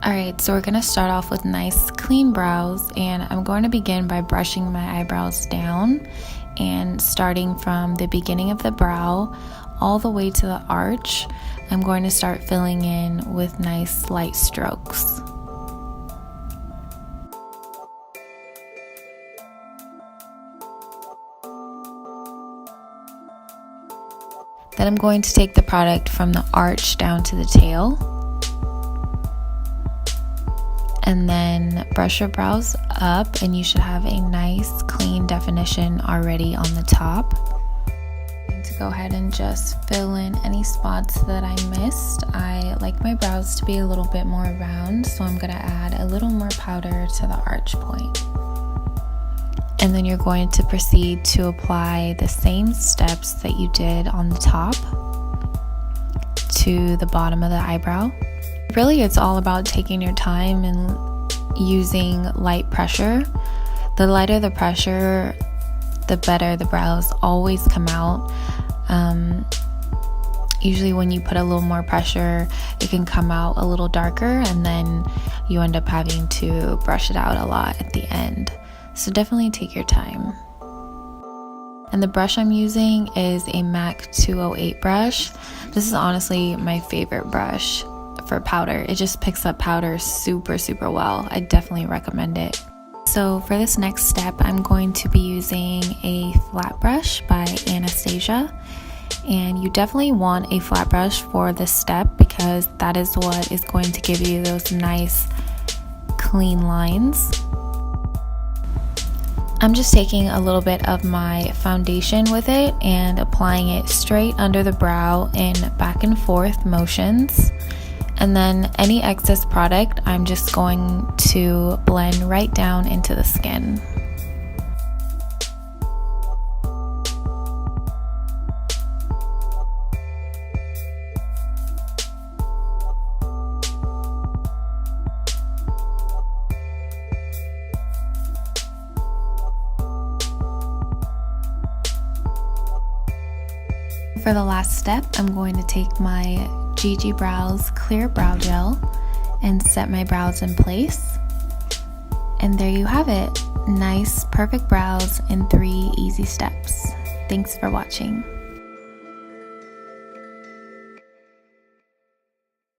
Alright, so we're going to start off with nice clean brows, and I'm going to begin by brushing my eyebrows down and starting from the beginning of the brow all the way to the arch. I'm going to start filling in with nice light strokes. Then I'm going to take the product from the arch down to the tail. And then brush your brows up, and you should have a nice clean definition already on the top. I'm going to go ahead and just fill in any spots that I missed. I like my brows to be a little bit more round, so I'm going to add a little more powder to the arch point. And then you're going to proceed to apply the same steps that you did on the top to the bottom of the eyebrow. Really, it's all about taking your time and using light pressure. The lighter the pressure, the better the brows always come out. Usually when you put a little more pressure, it can come out a little darker, and then you end up having to brush it out a lot at the end. So definitely take your time. And the brush I'm using is a MAC 208 brush. This is honestly my favorite brush for powder. It just picks up powder super well. I definitely recommend it. So for this next step, I'm going to be using a flat brush by Anastasia, and you definitely want a flat brush for this step because that is what is going to give you those nice clean lines. I'm just taking a little bit of my foundation with it and applying it straight under the brow in back and forth motions. And then any excess product, I'm just going to blend right down into the skin. For the last step, I'm going to take my GG Brows Clear Brow Gel and set my brows in place. And there you have it. Nice, perfect brows in 3 easy steps. Thanks for watching.